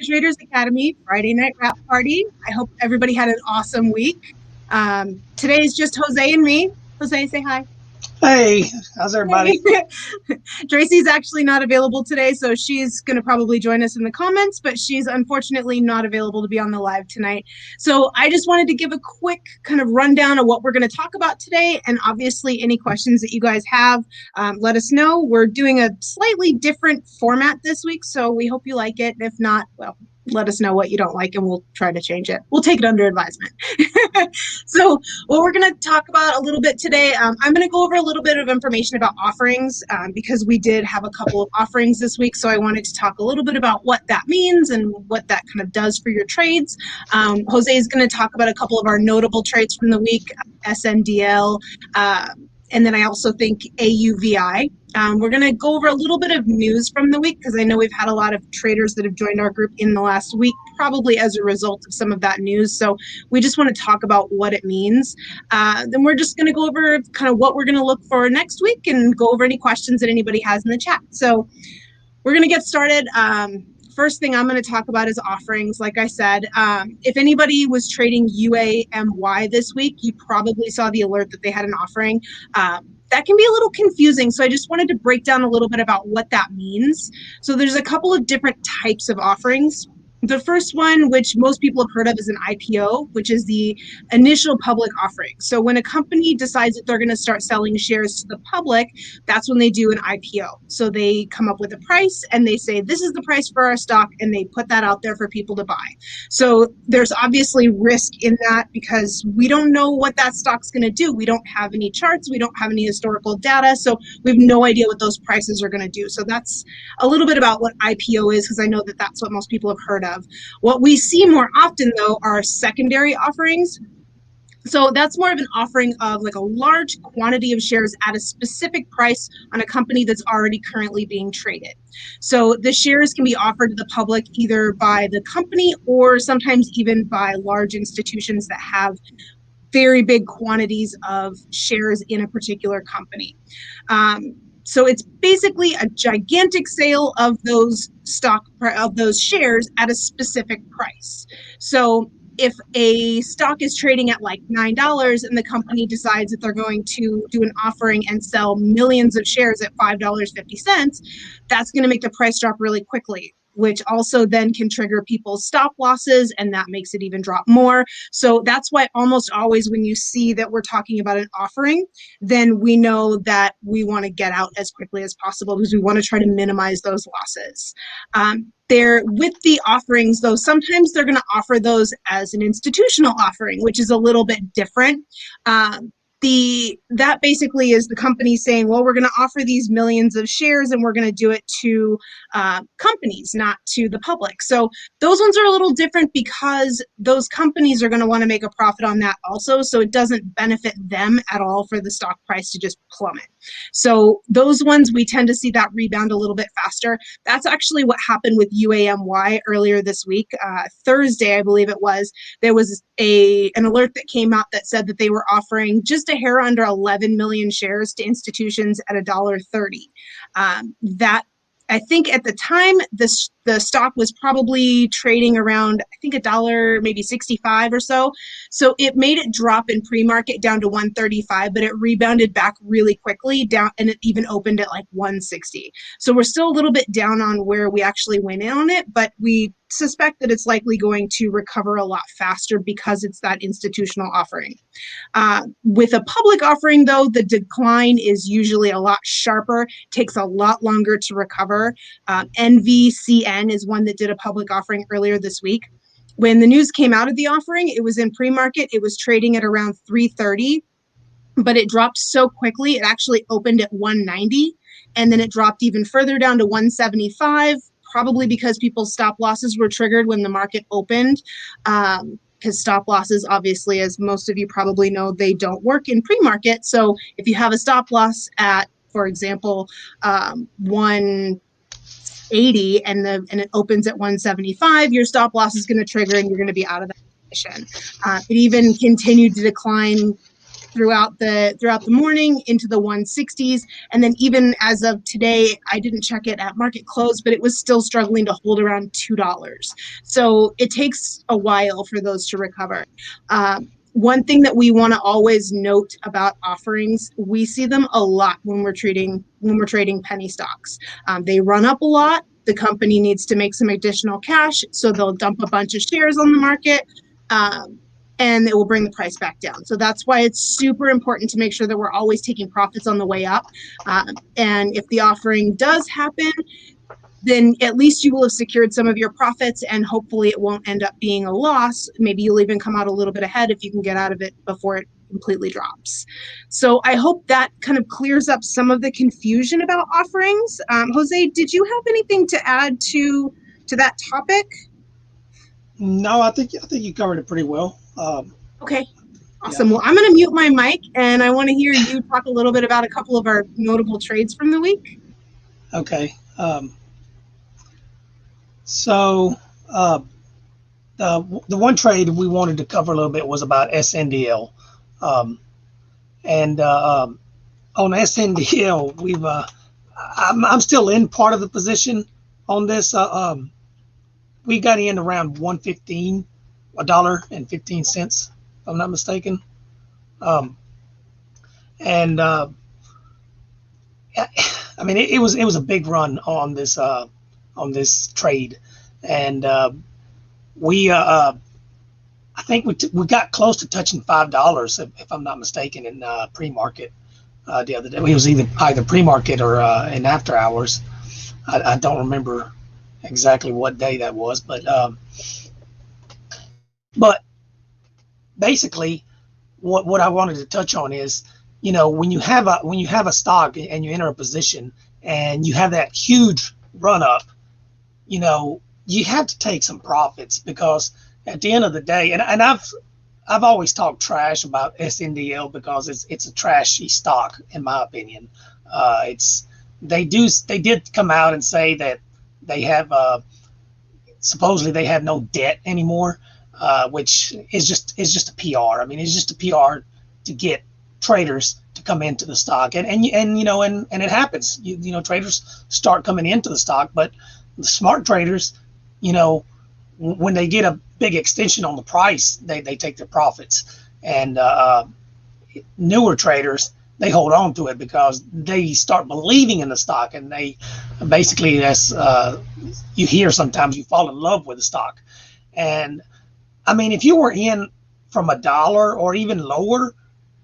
the Traders Academy Friday night wrap party. I hope everybody had an awesome week. Today is just Jose and me. Jose, say hi. Hey, how's everybody? Tracy's actually not available today, so she's going to probably join us in the comments, but she's unfortunately not available to be on the live tonight. So I just wanted to give a quick kind of rundown of what we're going to talk about today, and obviously any questions that you guys have, let us know. We're doing a slightly different format this week, so we hope you like it. If not, well, let us know what you don't like and we'll try to change it. We'll take it under advisement. So what we're going to talk about a little bit today, I'm going to go over a little bit of information about offerings because we did have a couple of offerings this week. So I wanted to talk a little bit about what that means and what that kind of does for your trades. Jose is going to talk about a couple of our notable trades from the week, SNDL, and then I also think AUVI. We're going to go over a little bit of news from the week because I know we've had a lot of traders that have joined our group in the last week, probably as a result of some of that news. So we just want to talk about what it means. Then we're just going to go over kind of what we're going to look for next week and go over any questions that anybody has in the chat. So we're going to get started. First thing I'm going to talk about is offerings. Like I said, if anybody was trading UAMY this week, you probably saw the alert that they had an offering. That can be a little confusing, so I just wanted to break down a little bit about what that means. So there's a couple of different types of offerings. The first one, which most people have heard of, is an IPO, which is the initial public offering. So when a company decides that they're going to start selling shares to the public, that's when they do an IPO. So they come up with a price and they say, this is the price for our stock, and they put that out there for people to buy. So there's obviously risk in that because we don't know what that stock's going to do. We don't have any charts. We don't have any historical data. So we have no idea what those prices are going to do. So that's a little bit about what IPO is, because I know that that's what most people have heard of. What we see more often, though, are secondary offerings. So that's more of an offering of like a large quantity of shares at a specific price on a company that's already currently being traded. So the shares can be offered to the public either by the company or sometimes even by large institutions that have very big quantities of shares in a particular company. So it's basically a gigantic sale of those shares at a specific price. So if a stock is trading at like $9 and the company decides that they're going to do an offering and sell millions of shares at $5.50, that's going to make the price drop really quickly, which also then can trigger people's stop losses, and that makes it even drop more. So that's why almost always when you see that we're talking about an offering, then we know that we want to get out as quickly as possible because we want to try to minimize those losses. With the offerings, though, sometimes they're going to offer those as an institutional offering, which is a little bit different. That basically is the company saying, well, we're going to offer these millions of shares and we're going to do it to companies, not to the public. So those ones are a little different because those companies are going to want to make a profit on that also. So it doesn't benefit them at all for the stock price to just plummet. So those ones, we tend to see that rebound a little bit faster. That's actually what happened with UAMY earlier this week. Thursday, I believe it was, there was an alert that came out that said that they were offering just a hair under 11 million shares to institutions at $1.30. That, I think at the time, the stock was probably trading around, I think $1, maybe 65 or so. So it made it drop in pre-market down to 135, but it rebounded back really quickly down, and it even opened at like 160. So we're still a little bit down on where we actually went in on it, but we suspect that it's likely going to recover a lot faster because it's that institutional offering. With a public offering, though, the decline is usually a lot sharper, takes a lot longer to recover. NVCN is one that did a public offering earlier this week. When the news came out of the offering, it was in pre-market. It was trading at around 330, but it dropped so quickly. It actually opened at 190, and then it dropped even further down to 175, probably because people's stop losses were triggered when the market opened. Because stop losses, obviously, as most of you probably know, they don't work in pre-market. So if you have a stop loss at, for example, 180 and it opens at 175, your stop loss is going to trigger and you're going to be out of that position. It even continued to decline throughout the morning into the 160s, and then even as of today, I didn't check it at market close, but it was still struggling to hold around $2. So it takes a while for those to recover. One thing that we want to always note about offerings, we see them a lot when we're trading penny stocks. They run up a lot. The company needs to make some additional cash, so they'll dump a bunch of shares on the market, and it will bring the price back down. So that's why it's super important to make sure that we're always taking profits on the way up. And if the offering does happen, then at least you will have secured some of your profits, and hopefully it won't end up being a loss. Maybe you'll even come out a little bit ahead if you can get out of it before it completely drops. So I hope that kind of clears up some of the confusion about offerings. Jose, did you have anything to add to that topic? No, I think you covered it pretty well. Okay, awesome. Yeah. Well, I'm going to mute my mic, and I want to hear you talk a little bit about a couple of our notable trades from the week. Okay. So the one trade we wanted to cover a little bit was about SNDL, and on SNDL I'm still in part of the position on this. We got in around $1.15, $1.15, if I'm not mistaken. And I mean, it was a big run on this trade, and I think we got close to touching $5, if I'm not mistaken, in pre-market the other day. It was either pre-market or in after hours. I don't remember exactly what day that was, but basically, what I wanted to touch on is, when you have a stock and you enter a position and you have that huge run up, you have to take some profits, because at the end of the day, and I've always talked trash about SNDL because it's a trashy stock in my opinion. They did come out and say that they have supposedly they have no debt anymore, which is just a PR. I mean, it's just a PR to get traders to come into the stock, and it happens. Traders start coming into the stock, but the smart traders, when they get a big extension on the price, they take their profits, and newer traders, they hold on to it because they start believing in the stock, and they basically, as you hear sometimes, you fall in love with the stock. And I mean, if you were in from $1 or even lower,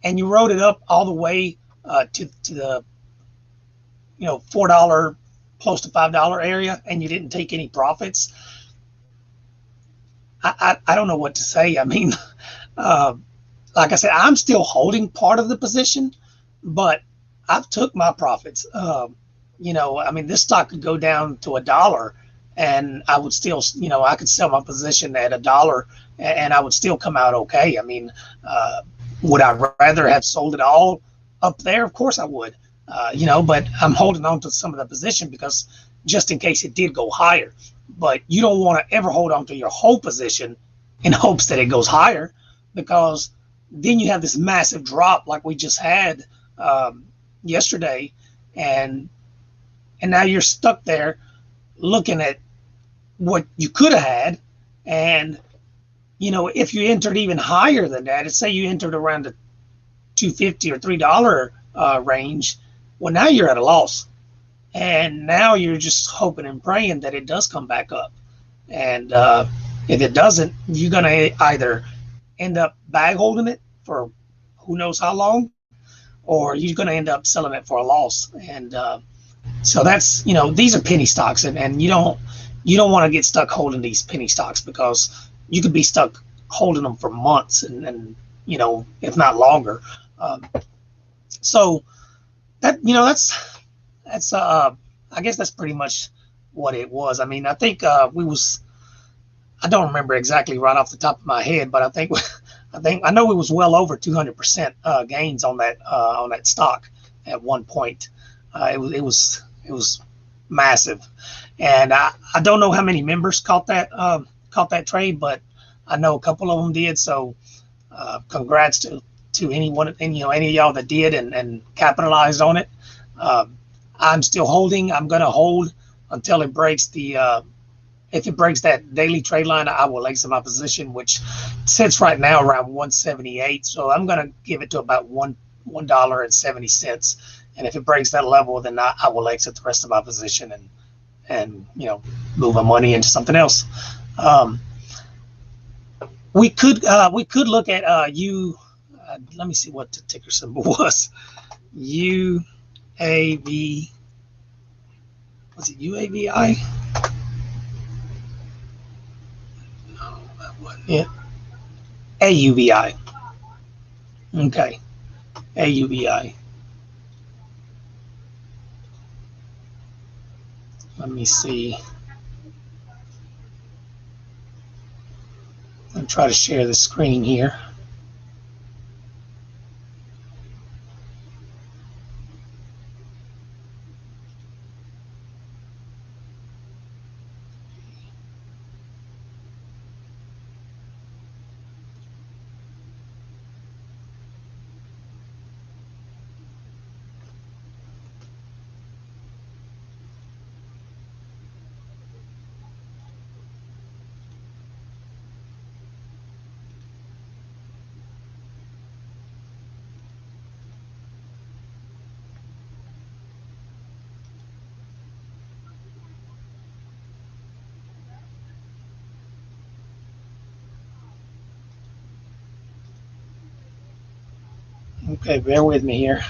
and you rode it up all the way to the $4, close to $5 area, and you didn't take any profits, I don't know what to say. I mean, like I said, I'm still holding part of the position, but I've took my profits. I mean, this stock could go down to $1, and I would still, I could sell my position at $1, and I would still come out okay. I mean, would I rather have sold it all up there? Of course I would, but I'm holding on to some of the position because just in case it did go higher. But you don't want to ever hold on to your whole position in hopes that it goes higher, because then you have this massive drop like we just had yesterday, and now you're stuck there looking at what you could have had. And if you entered even higher than that, let's say you entered around the $2.50 or $3 range, well, now you're at a loss, and now you're just hoping and praying that it does come back up. And if it doesn't, you're gonna either end up bag holding it for who knows how long, or you're gonna end up selling it for a loss. And so that's, these are penny stocks, and you don't want to get stuck holding these penny stocks, because you could be stuck holding them for months and if not longer. So that, that's I guess that's pretty much what it was. I mean, I think I don't remember exactly right off the top of my head, but I know it was well over 200% gains on that stock at one point. It was massive, and I don't know how many members caught that trade, but I know a couple of them did. So congrats to to anyone, and any of y'all that did and capitalized on it. I'm still holding. I'm going to hold until it breaks if it breaks that daily trade line. I will exit my position, which sits right now around 178. So I'm going to give it to about $1.70. And if it breaks that level, then I will exit the rest of my position and move my money into something else. We could look at let me see what the ticker symbol was. UAV. Was it UAVI? No, that wasn't it. AUVI. Okay. AUVI. Let me see. I'm trying to share the screen here. Okay, bear with me here.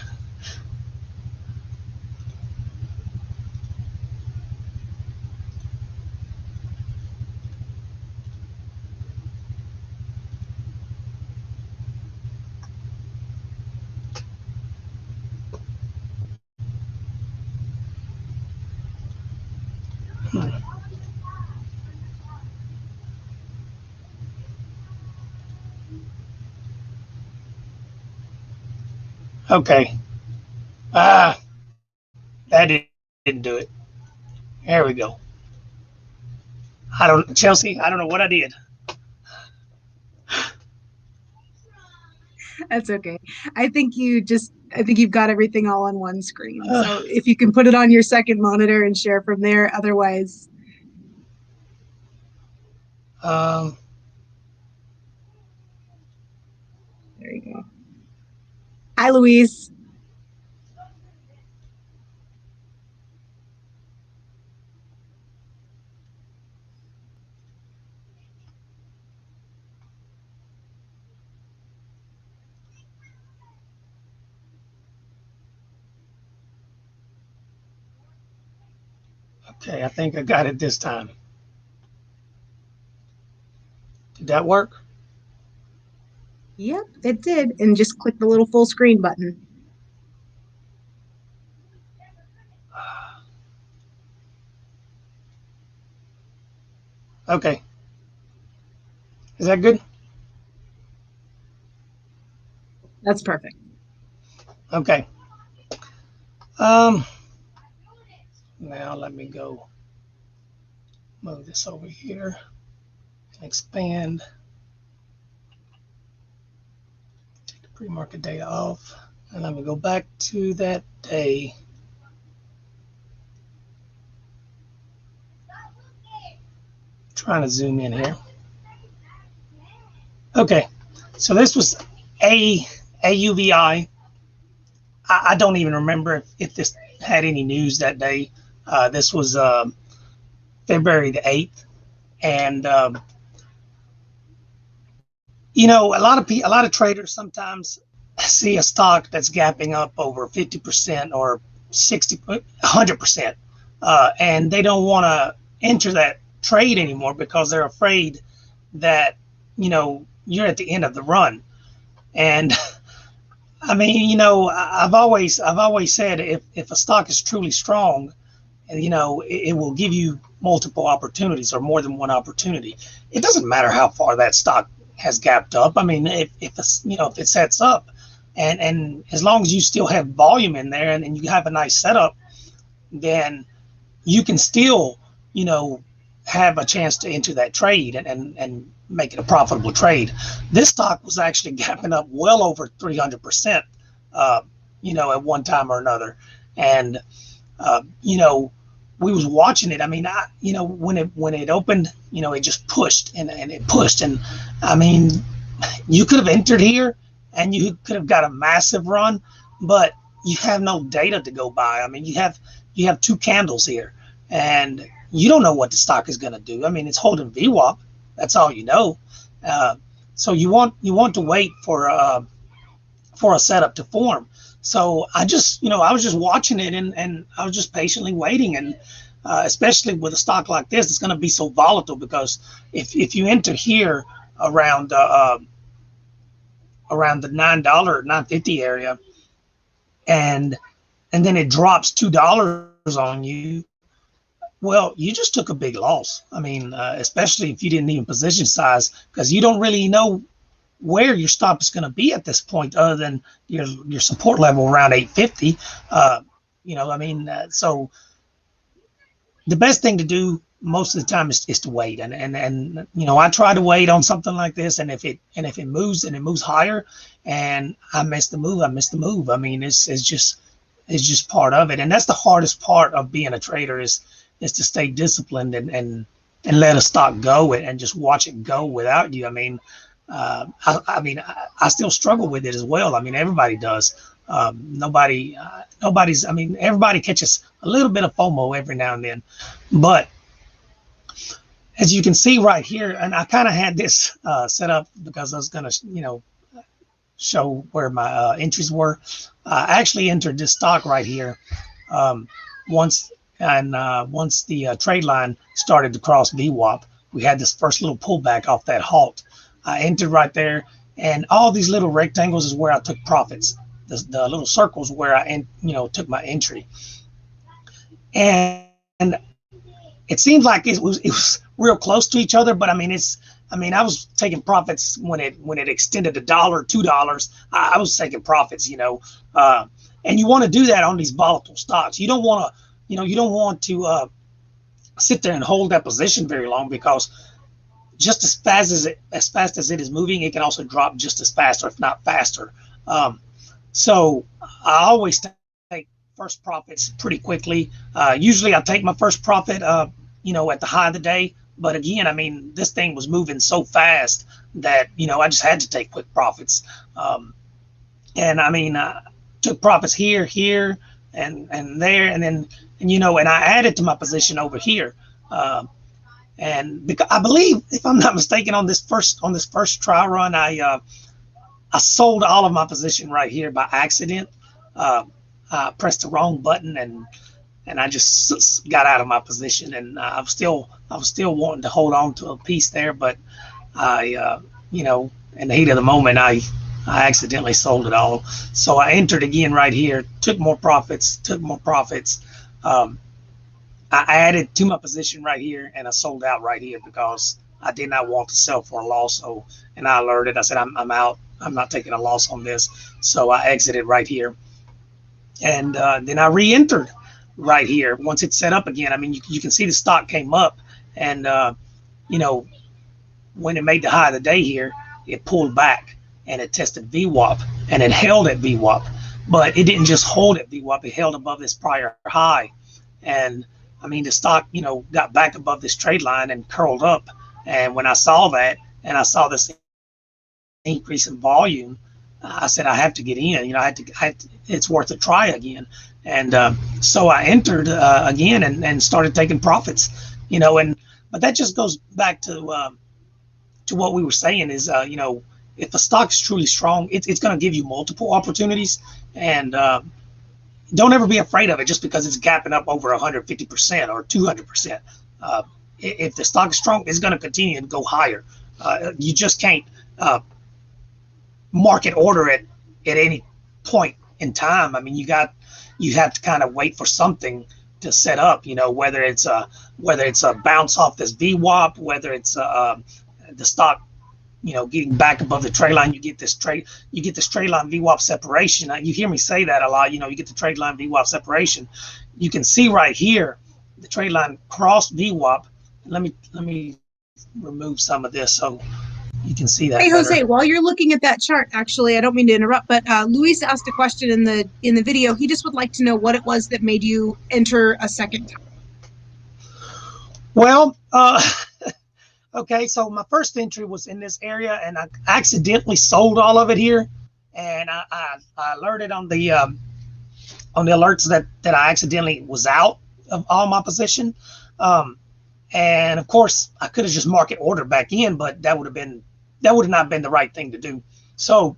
Okay. That didn't do it. There we go. Chelsea, I don't know what I did. That's okay. I think you've got everything all on one screen. So if you can put it on your second monitor and share from there, otherwise. There you go. Hi, Louise. Okay, I think I got it this time. Did that work? Yep, it did. And just click the little full screen button. Okay. Is that good? That's perfect. Okay. Now let me go move this over here and expand. Take the pre-market data off. And let me go back to that day. Trying to zoom in here. Okay, so this was AUVI. I don't even remember if this had any news that day. This was February the 8th. And, a lot of traders sometimes see a stock that's gapping up over 50% or 100%. And they don't want to enter that trade anymore because they're afraid that, you're at the end of the run. And I mean, I've always said if a stock is truly strong, it will give you multiple opportunities or more than one opportunity. It doesn't matter how far that stock has gapped up. I mean, if it sets up and as long as you still have volume in there and you have a nice setup, then you can still, have a chance to enter that trade and make it a profitable trade. This stock was actually gapping up well over 300%, you know, at one time or another. And, you know, we was watching it. I mean, you know, when it opened, you know, it just pushed and it pushed. And I mean, you could have entered here and you could have got a massive run, but you have no data to go by. I mean, you have two candles here and you don't know what the stock is going to do. I mean, it's holding VWAP. That's all you know. So you want to wait for a setup to form. So I just, you know, I was just watching it and I was just patiently waiting. And especially with a stock like this, it's going to be so volatile because if you enter here around the $9, $9.50 area, and then it drops $2 on you, well, you just took a big loss. I mean, especially if you didn't even position size, because you don't really know where your stop is going to be at this point, other than your support level around 850. You know, I mean, so the best thing to do most of the time is to wait, and you know, I try to wait on something like this, and if it moves and it moves higher, and I miss the move, I miss the move. I mean, it's just part of it, and that's the hardest part of being a trader is to stay disciplined and let a stock go and just watch it go without you. I mean, I still struggle with it as well. I mean, everybody does. Everybody catches a little bit of FOMO every now and then, but as you can see right here, and I kind of had this set up because I was going to, you know, show where my entries were. I actually entered this stock right here once the trade line started to cross VWAP. We had this first little pullback off that halt. I entered right there, and all these little rectangles is where I took profits. The little circles where I, you know, took my entry. And it seems like it was real close to each other, but I mean, I was taking profits when it extended $1, $2. I was taking profits, you know, and you want to do that on these volatile stocks. You don't want to sit there and hold that position very long, because just as fast as it is moving, it can also drop just as fast, or if not faster. So I always take first profits pretty quickly. Usually I take my first profit, you know, at the high of the day. But again, I mean, this thing was moving so fast that, you know, I just had to take quick profits. And I mean, I took profits here, and there, and then, and, you know, and I added to my position over here. And because I believe, if I'm not mistaken, on this first trial run, I sold all of my position right here by accident. I pressed the wrong button and I just got out of my position, and I was still wanting to hold on to a piece there, but I you know, in the heat of the moment, I accidentally sold it all. So I entered again right here, took more profits. I added to my position right here, and I sold out right here because I did not want to sell for a loss. So, and I alerted, I said, I'm out. I'm not taking a loss on this. So I exited right here. And then I re-entered right here once it's set up again. I mean, you can see the stock came up, and, you know, when it made the high of the day here, it pulled back and it tested VWAP, and it held at VWAP. But it didn't just hold at VWAP, it held above this prior high. And I mean, the stock, you know, got back above this trade line and curled up. And when I saw that, and I saw this increase in volume, I said, I have to get in. You know, it's worth a try again. And so I entered again and started taking profits. You know, but that just goes back to what we were saying is, you know, if a stock is truly strong, it's going to give you multiple opportunities. And don't ever be afraid of it just because it's gapping up over 150% or 200%. If the stock is strong, it's going to continue to go higher. You just can't market order it at any point in time. I mean, you have to kind of wait for something to set up. You know, whether it's a bounce off this VWAP, whether it's the stock, you know, getting back above the trade line, you get this trade line VWAP separation. You hear me say that a lot. You know, you get the trade line VWAP separation. You can see right here, the trade line crossed VWAP, Let me remove some of this so you can see that Hey better. Jose, while you're looking at that chart, actually, I don't mean to interrupt, but Luis asked a question in the video. He just would like to know what it was that made you enter a second time. Well, okay, so my first entry was in this area, and I accidentally sold all of it here, and I alerted on the alerts that I accidentally was out of all my position, and of course I could have just market order back in, but that would have not been the right thing to do. So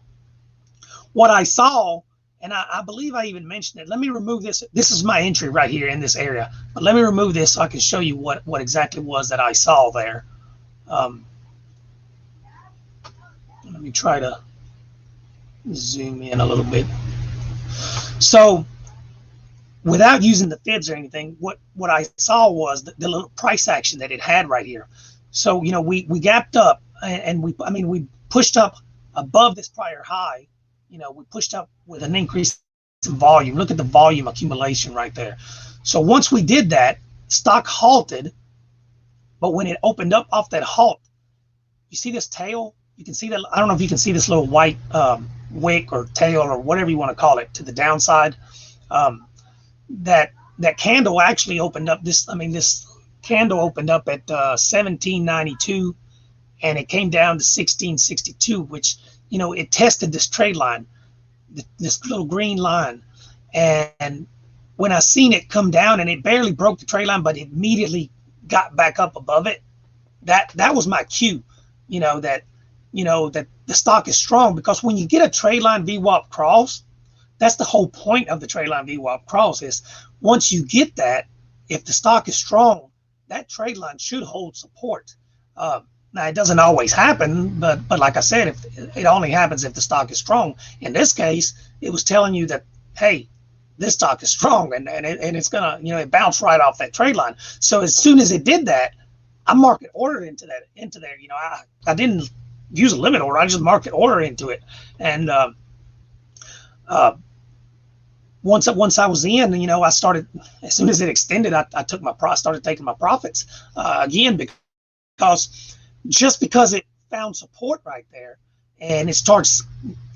what I saw, and I believe I even mentioned it. Let me remove this. This is my entry right here in this area, but let me remove this so I can show you what exactly was that I saw there. Let me try to zoom in a little bit. So without using the fibs or anything, what I saw was the little price action that it had right here. So, you know, we gapped up, and we pushed up above this prior high. You know, we pushed up with an increase in volume. Look at the volume accumulation right there. So once we did that, stock halted, but when it opened up off that halt, you see this tail? You can see that. I don't know if you can see this little white wick or tail or whatever you want to call it to the downside. That candle actually opened up. This candle opened up at 1792, and it came down to 1662, which, you know, it tested this trade line, this little green line. And when I seen it come down, and it barely broke the trade line, but it immediately got back up above it, that was my cue, that the stock is strong. Because when you get a trade line VWAP cross, that's the whole point of the trade line VWAP cross, is once you get that, if the stock is strong, that trade line should hold support. Now, it doesn't always happen, but like I said, if it only happens if the stock is strong. In this case, it was telling you that, hey, this stock is strong, and it's gonna, it bounced right off that trade line. So as soon as it did that, I market ordered into there. I didn't use a limit order. I just market order into it, and once I was in, I started, as soon as it extended, I started taking my profits again, because just because it found support right there and it starts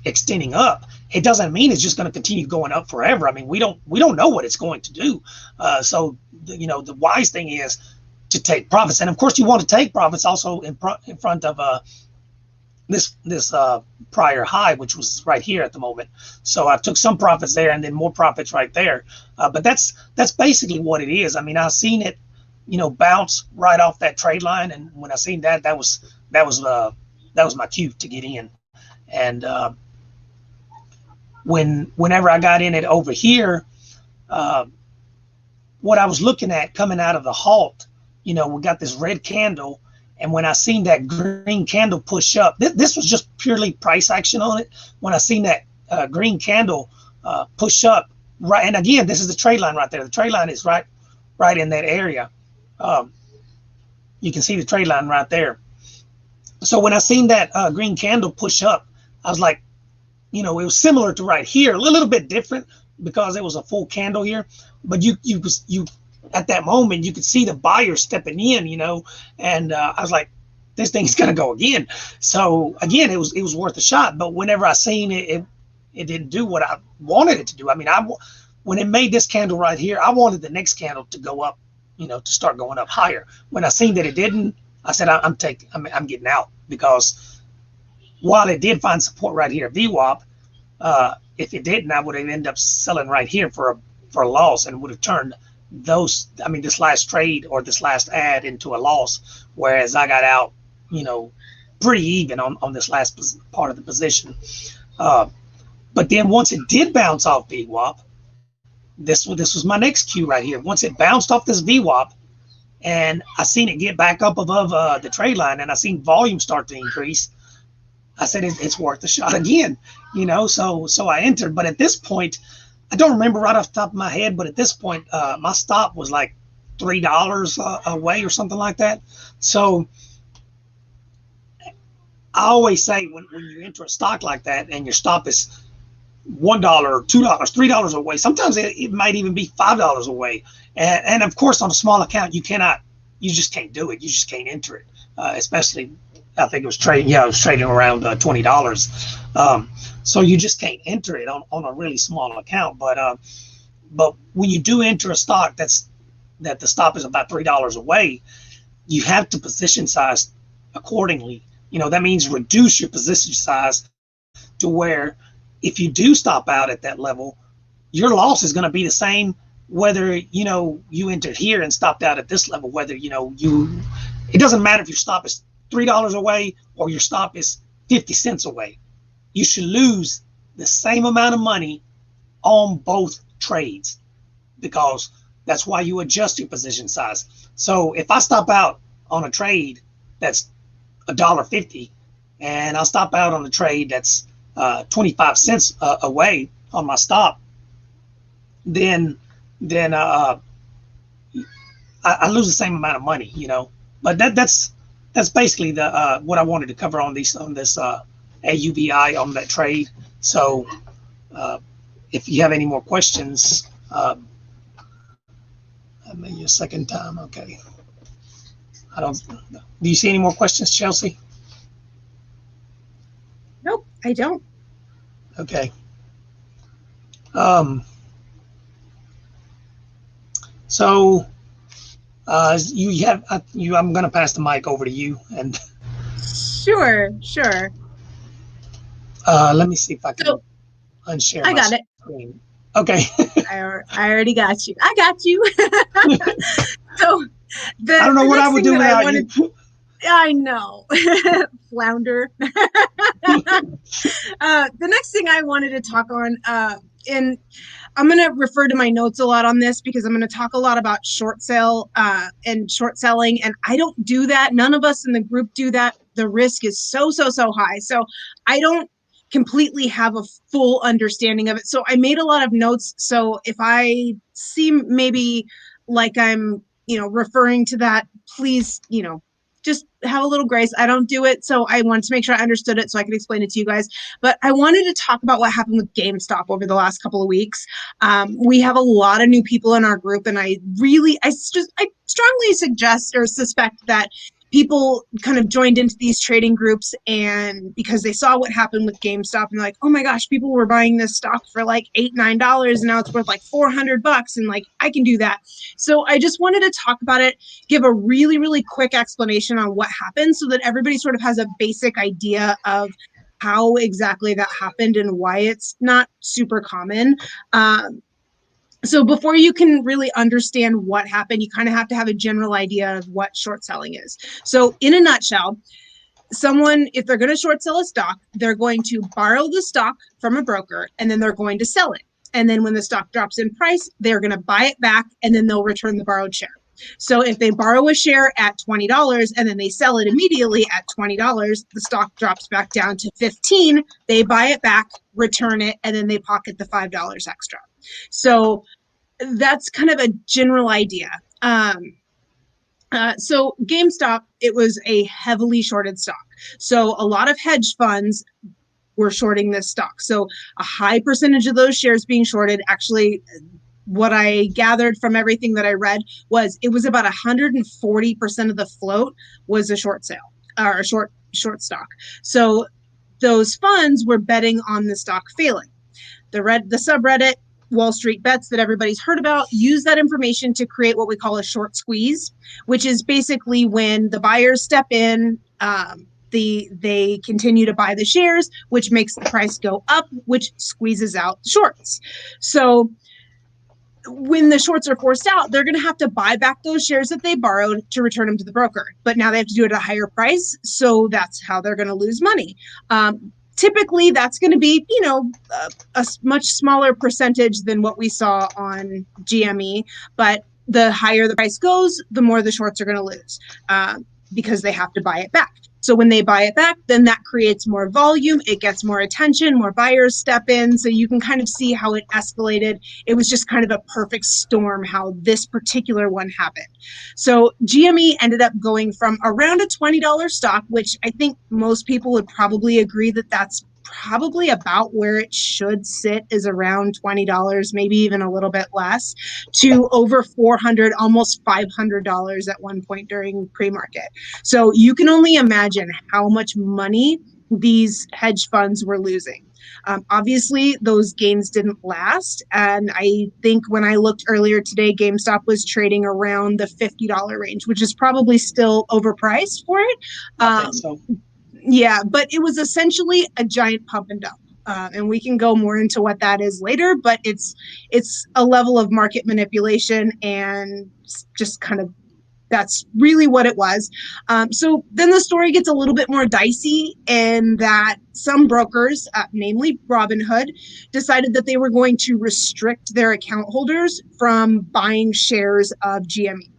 extending up, it doesn't mean it's just going to continue going up forever. I mean, we don't know what it's going to do. So the wise thing is to take profits, and of course you want to take profits also in front of this prior high, which was right here at the moment. So I took some profits there, and then more profits right there. But that's basically what it is. I mean, I've seen it, bounce right off that trade line, and when I seen that was my cue to get in. And whenever I got in it over here, what I was looking at coming out of the halt, we got this red candle. And when I seen that green candle push up, this was just purely price action on it. When I seen that green candle push up, right, and again, this is the trade line right there. The trade line is right in that area. You can see the trade line right there. So when I seen that green candle push up, I was like, it was similar to right here, a little bit different because it was a full candle here. But you at that moment, you could see the buyer stepping in, and I was like, this thing's gonna go again. So again, it was worth a shot. But whenever I seen it didn't do what I wanted it to do. I mean, when it made this candle right here, I wanted the next candle to go up, to start going up higher. When I seen that it didn't, I said, I'm getting out, because while it did find support right here, VWAP, if it didn't, I would have ended up selling right here for a loss, and would have turned this last trade or this last ad into a loss, whereas I got out, pretty even on this last part of the position. But then once it did bounce off VWAP, this was my next cue right here. Once it bounced off this VWAP, and I seen it get back up above the trade line, and I seen volume start to increase, I said it's worth a shot again, so I entered. But at this point, I don't remember right off the top of my head, but at this point, my stop was like $3 away or something like that. So I always say when you enter a stock like that and your stop is $1, $2, $3 away, sometimes it might even be $5 away. And of course, on a small account, you cannot you just can't do it. You just can't enter it, especially. I think it was trading. Yeah, it was trading around $20. So you just can't enter it on a really small account. But when you do enter a stock that the stop is about $3 away, you have to position size accordingly. That means reduce your position size to where if you do stop out at that level, your loss is going to be the same whether you entered here and stopped out at this level. Whether it doesn't matter if your stop is $3 away or your stop is 50 cents away. You should lose the same amount of money on both trades, because that's why you adjust your position size. So if I stop out on a trade that's $1.50 and I'll stop out on a trade that's 25 cents away on my stop, then I lose the same amount of money, But that's basically the what I wanted to cover on this AUVI on that trade. So if you have any more questions, maybe a second time. Okay. Do you see any more questions, Chelsea? Nope, I don't. Okay. So I'm going to pass the mic over to you, and Sure. let me see if I can unshare my got screen. It. Okay. I already got you. I got you. So I don't know what I would do without you. I know. Flounder. The next thing I wanted to talk on, and I'm going to refer to my notes a lot on this because I'm going to talk a lot about short sale and short selling. And I don't do that. None of us in the group do that. The risk is so high. So I don't completely have a full understanding of it. So I made a lot of notes. So if I seem maybe like I'm, referring to that, please, just have a little grace. I don't do it. So I wanted to make sure I understood it so I could explain it to you guys. But I wanted to talk about what happened with GameStop over the last couple of weeks. We have a lot of new people in our group, and I strongly suggest or suspect that people kind of joined into these trading groups, and because they saw what happened with GameStop and like, oh my gosh, people were buying this stock for like $8-9 and now it's worth like $400 and like I can do that. So I just wanted to talk about it, give a really quick explanation on what happened so that everybody sort of has a basic idea of how exactly that happened and why it's not super common. So before you can really understand what happened, you kind of have to have a general idea of what short selling is. So in a nutshell, someone, if they're going to short sell a stock, they're going to borrow the stock from a broker and then they're going to sell it. And then when the stock drops in price, they're going to buy it back and then they'll return the borrowed share. So if they borrow a share at $20 and then they sell it immediately at $20, the stock drops back down to $15, they buy it back, return it, and then they pocket the $5 extra. So that's kind of a general idea. So GameStop, it was a heavily shorted stock. So a lot of hedge funds were shorting this stock. So a high percentage of those shares being shorted, actually, what I gathered from everything that I read was it was about 140% of the float was a short sale or a short stock. So those funds were betting on the stock failing. The subreddit Wall Street Bets that everybody's heard about use that information to create what we call a short squeeze, which is basically when the buyers step in, they continue to buy the shares, which makes the price go up, which squeezes out shorts. So when the shorts are forced out, they're going to have to buy back those shares that they borrowed to return them to the broker. But now they have to do it at a higher price. So that's how they're going to lose money. Typically, that's going to be, a much smaller percentage than what we saw on GME. But the higher the price goes, the more the shorts are going to lose because they have to buy it back. So when they buy it back, then that creates more volume. It gets more attention, more buyers step in. So you can kind of see how it escalated. It was just kind of a perfect storm how this particular one happened. So GME ended up going from around a $20 stock, which I think most people would probably agree that that's probably about where it should sit, is around $20, maybe even a little bit less, to over 400, almost $500 at one point during pre-market. So you can only imagine how much money these hedge funds were losing. Obviously, those gains didn't last. And I think when I looked earlier today, GameStop was trading around the $50 range, which is probably still overpriced for it. I think so. Yeah, but it was essentially a giant pump and dump. And we can go more into what that is later, but it's a level of market manipulation, and just kind of, that's really what it was. So then the story gets a little bit more dicey in that some brokers, namely Robinhood, decided that they were going to restrict their account holders from buying shares of GME.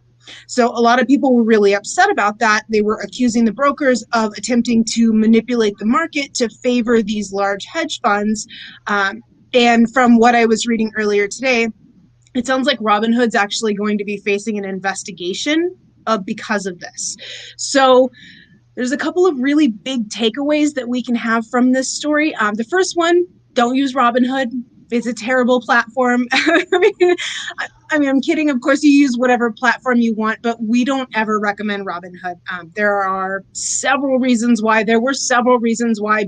So a lot of people were really upset about that. They were accusing the brokers of attempting to manipulate the market to favor these large hedge funds. And from what I was reading earlier today, it sounds like Robinhood's actually going to be facing an investigation because of this. So there's a couple of really big takeaways that we can have from this story. The first one, don't use Robinhood. It's a terrible platform. I'm kidding. Of course, you use whatever platform you want, but we don't ever recommend Robinhood. There were several reasons why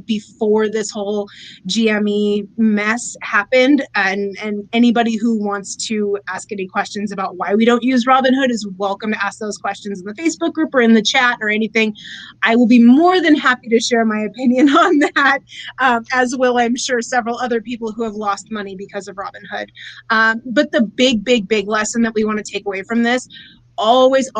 before this whole GME mess happened. And anybody who wants to ask any questions about why we don't use Robinhood is welcome to ask those questions in the Facebook group or in the chat or anything. I will be more than happy to share my opinion on that, as will, I'm sure, several other people who have lost money because of Robinhood. But the big lesson that we want to take away from this, always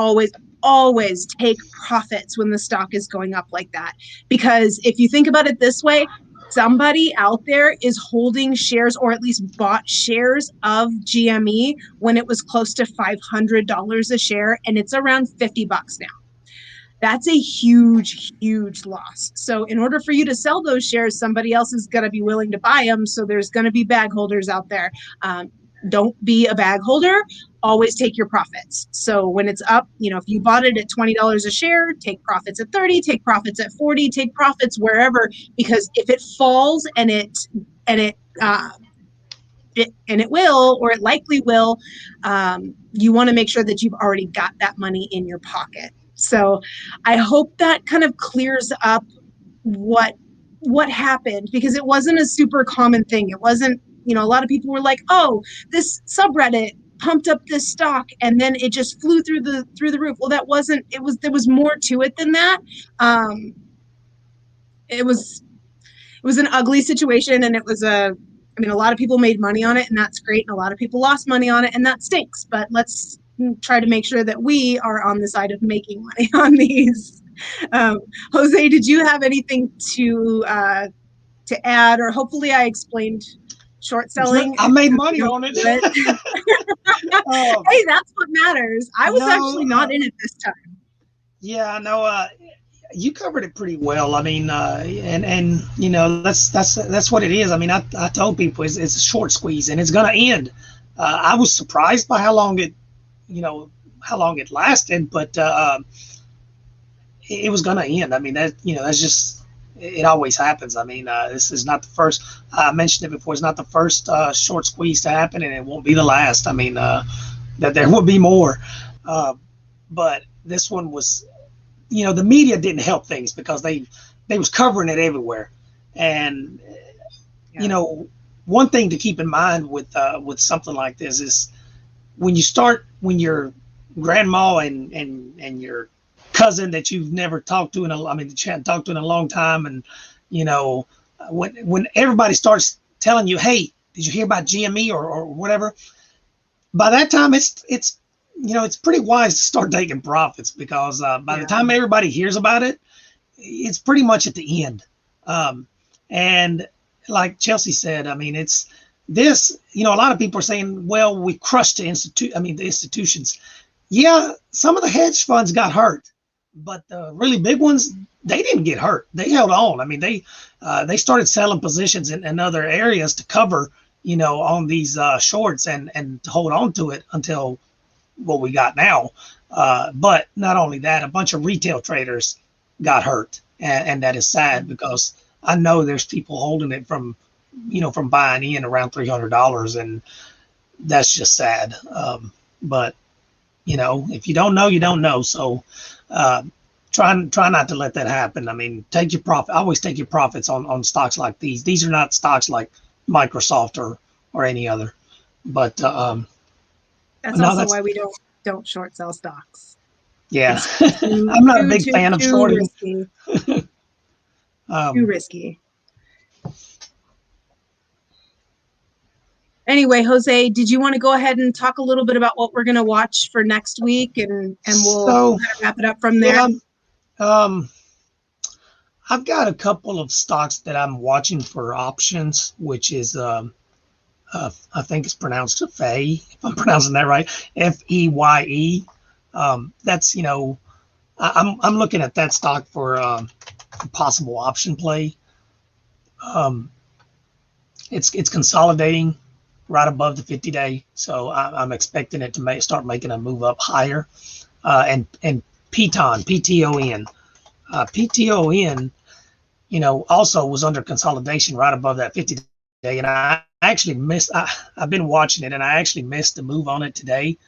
take profits when the stock is going up like that. Because if you think about it this way, somebody out there is holding shares, or at least bought shares of GME when it was close to $500 a share, and it's around $50 now. That's a huge loss. So in order for you to sell those shares, somebody else is going to be willing to buy them. So there's going to be bag holders out there. Don't be a bag holder. Always take your profits. So when it's up, if you bought it at $20 a share, take profits at 30, take profits at 40, take profits wherever, because if it falls, and it will, or it likely will, you want to make sure that you've already got that money in your pocket. So I hope that kind of clears up what happened, because it wasn't a super common thing. It wasn't, a lot of people were like, oh, this subreddit pumped up this stock and then it just flew through the roof. Well, there was more to it than that. It was an ugly situation, and a lot of people made money on it, and that's great, and a lot of people lost money on it, and that stinks. But let's try to make sure that we are on the side of making money on these. Jose, did you have anything to add? Or hopefully I explained short selling. I made money on it. Hey, that's what matters. I was actually not in it this time. Yeah, no, you covered it pretty well. I mean, and that's what it is. I mean, I told people it's a short squeeze, and it's going to end. I was surprised by how long it lasted, but it was going to end. I mean, that's just, it always happens. I mean, this is not the first. I mentioned it before. It's not the first short squeeze to happen, and it won't be the last. I mean, that there will be more, but this one was. The media didn't help things because they was covering it everywhere. And, one thing to keep in mind with something like this is when your grandma and your cousin that you've never talked to that you hadn't talked to in a long time. And, when everybody starts telling you, hey, did you hear about GME or whatever? By that time, it's pretty wise to start taking profits, because by the time everybody hears about it, it's pretty much at the end. And like Chelsea said, I mean, it's this, a lot of people are saying, well, we crushed the institutions. Yeah, some of the hedge funds got hurt, but the really big ones, they didn't get hurt. They held on. I mean, they started selling positions in other areas to cover, on these shorts and to hold on to it until what we got now. But not only that, a bunch of retail traders got hurt, and that is sad, because I know there's people holding it from, from buying in around $300, and that's just sad. But if you don't know, you don't know. So uh, try not to let that happen. I mean, take your profit. Always take your profits on stocks like these. These are not stocks like Microsoft or any other. But That's no, also why we don't short sell stocks. Yeah. Too, I'm not a too, big too, fan of too shorting. risky. Too risky. Anyway, Jose, did you want to go ahead and talk a little bit about what we're going to watch for next week, and we'll kind of wrap it up from there? Yeah, I've got a couple of stocks that I'm watching for options, which is I think it's pronounced FEYE, if I'm pronouncing that right, FEYE. That's I'm looking at that stock for possible option play. It's consolidating right above the 50-day, so I'm expecting it to start making a move up higher. And PTON, PTON, PTON, also was under consolidation right above that 50-day, and I actually missed. I've been watching it, and I actually missed the move on it today.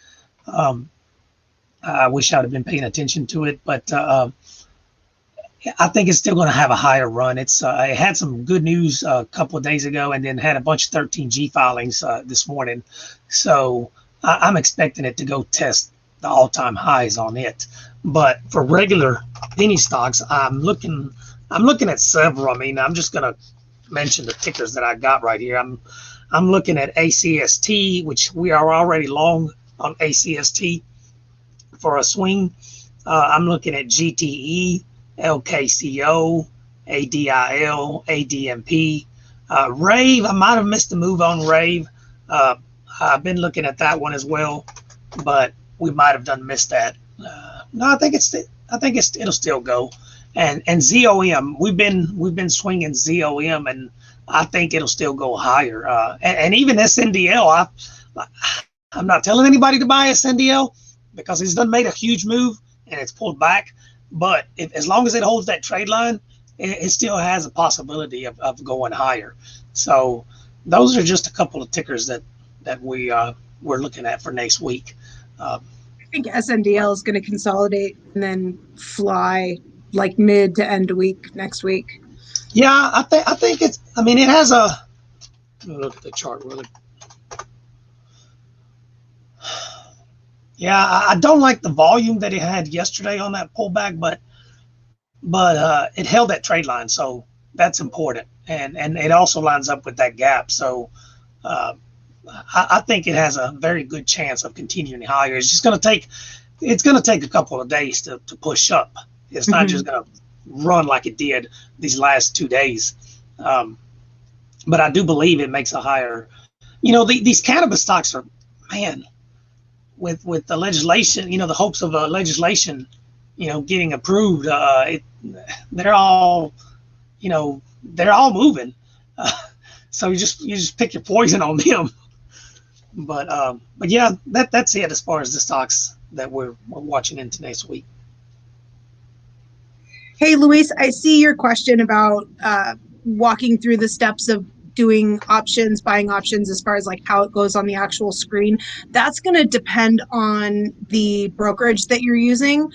I wish I'd have been paying attention to it, but I think it's still going to have a higher run. It had some good news a couple of days ago, and then had a bunch of 13G filings this morning. So I'm expecting it to go test the all-time highs on it. But for regular penny stocks, I'm looking at several. I mean, I'm just going to mention the tickers that I got right here. I'm looking at ACST, which we are already long on ACST for a swing. I'm looking at GTE, LKCO, ADIL, ADMP, Rave. I might have missed a move on Rave. I've been looking at that one as well, but we might have missed that. No, I think it'll still go. And ZOM, we've been swinging ZOM, and I think it'll still go higher. And even SNDL, I'm not telling anybody to buy SNDL because it's done made a huge move and it's pulled back. But as long as it holds that trade line, it still has a possibility of going higher. So those are just a couple of tickers that we're looking at for next week. I think SNDL is going to consolidate and then fly like mid to end week next week. Yeah, I think it's. I mean, it has a. Let me look at the chart really. Yeah, I don't like the volume that it had yesterday on that pullback, but it held that trade line, so that's important, and it also lines up with that gap. So I think it has a very good chance of continuing higher. It's just going to take a couple of days to push up. It's not just going to run like it did these last 2 days. But I do believe it makes a higher. These cannabis stocks are, man, with the legislation, the hopes of legislation, getting approved, they're all moving. So you just pick your poison on them. But yeah, that's it as far as the stocks that we're watching into next week. Hey, Luis, I see your question about walking through the steps of doing options, buying options, as far as like how it goes on the actual screen. That's going to depend on the brokerage that you're using.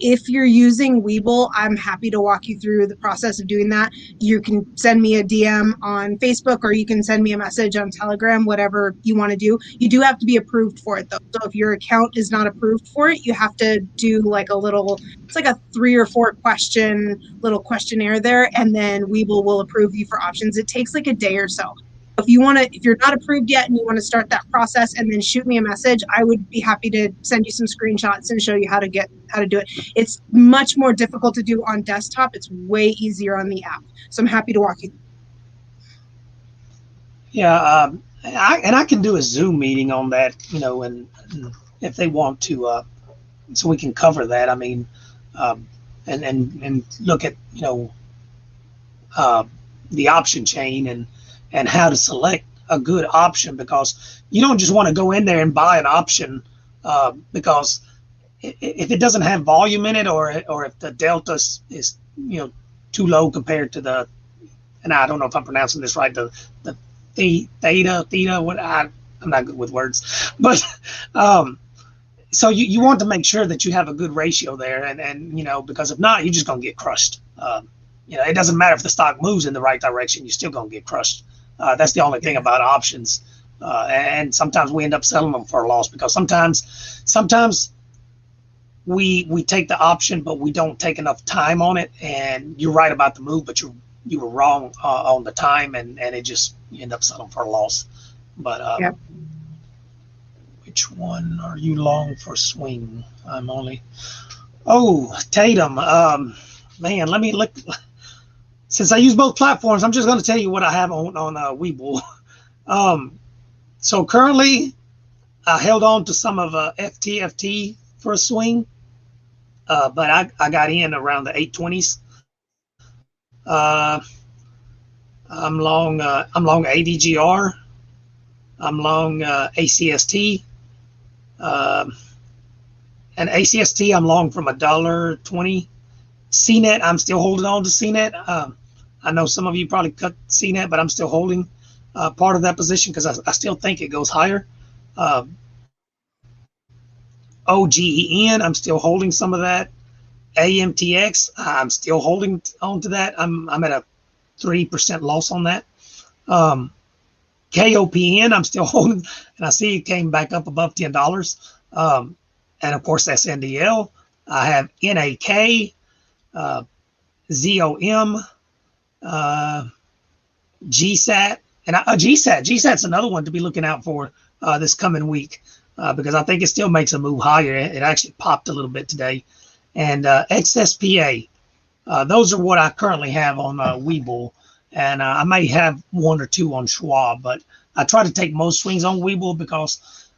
If you're using Webull, I'm happy to walk you through the process of doing that. You can send me a DM on Facebook, or you can send me a message on Telegram, whatever you want to do. You do have to be approved for it though. So if your account is not approved for it, you have to do like it's like a 3 or 4 question little questionnaire there, and then Webull will approve you for options. It takes like a day or so. If you're not approved yet and you want to start that process, and then shoot me a message, I would be happy to send you some screenshots and show you how to do it. It's much more difficult to do on desktop. It's way easier on the app. So I'm happy to walk you through. Yeah, I can do a Zoom meeting on that, and if they want to, so we can cover that. I mean, and look at the option chain and how to select a good option, because you don't just want to go in there and buy an option because if it doesn't have volume in it, or if the delta is too low compared to the and I don't know if I'm pronouncing this right, theta, what I'm not good with words, but so you want to make sure that you have a good ratio there, and because if not, you're just gonna get crushed. It doesn't matter if the stock moves in the right direction, you're still gonna get crushed. That's the only thing about options, and sometimes we end up selling them for a loss because sometimes we take the option, but we don't take enough time on it. And you're right about the move, but you were wrong on the time, and you end up selling for a loss. But Yep. which one are you long for swing? I'm only Tatum. Man, let me look. Since I use both platforms, I'm just going to tell you what I have on Webull. So currently, I held on to some of FTFT for a swing. But I got in around the 820s. I'm long ADGR. I'm long ACST. And ACST I'm long from $1.20. CNET I'm still holding on to CNET. I know some of you probably cut CNET, but I'm still holding part of that position because I still think it goes higher. OGEN, I'm still holding some of that. AMTX, I'm still holding on to that. I'm at a 3% loss on that. KOPN, I'm still holding, and I see it came back up above $10. And of course, SNDL. I have NAK, ZOM, GSAT, and GSAT's another one to be looking out for this coming week because I think it still makes a move higher. It actually popped a little bit today. And XSPA, those are what I currently have on Webull, and I may have one or two on Schwab, but I try to take most swings on Webull because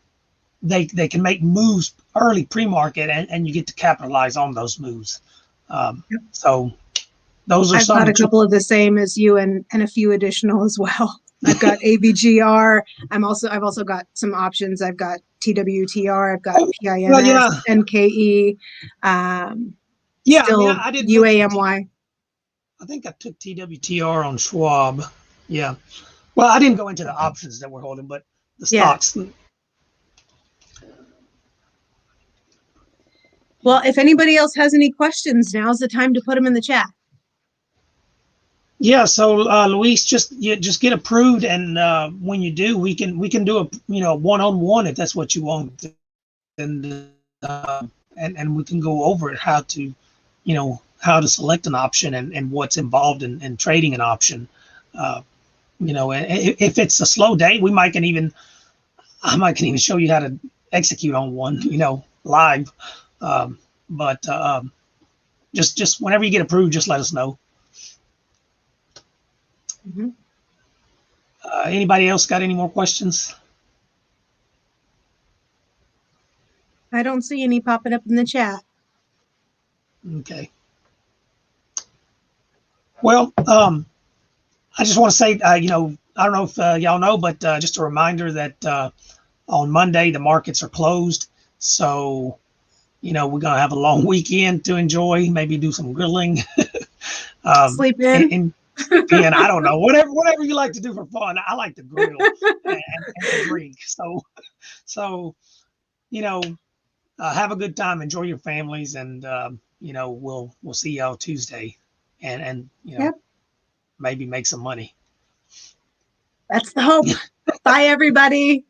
they can make moves early pre-market, and you get to capitalize on those moves. So those are I've got a couple of the same as you, and a few additional as well. I've got AVGR. I've also got some options. I've got TWTR. I've got PINS, well, yeah. NKE. I did UAMY. I think I took TWTR on Schwab. Yeah. Well, I didn't go into the options that we're holding, but the stocks. Yeah. Well, if anybody else has any questions, now's the time to put them in the chat. Yeah, so Luis, just get approved, and when you do, we can do a one-on-one if that's what you want, and we can go over it, how to select an option and what's involved in trading an option. If it's a slow day, I might can even show you how to execute on one, live. But just whenever you get approved, just let us know. Mm-hmm. Anybody else got any more questions? I don't see any popping up in the chat. Okay. Well, I just want to say, I don't know if y'all know, but just a reminder that on Monday the markets are closed, so we're gonna have a long weekend to enjoy. Maybe do some grilling, sleep in. And I don't know, whatever you like to do for fun. I like to grill and drink. So have a good time, enjoy your families, and we'll see y'all Tuesday, and yep. Maybe make some money. That's the hope. Bye, everybody.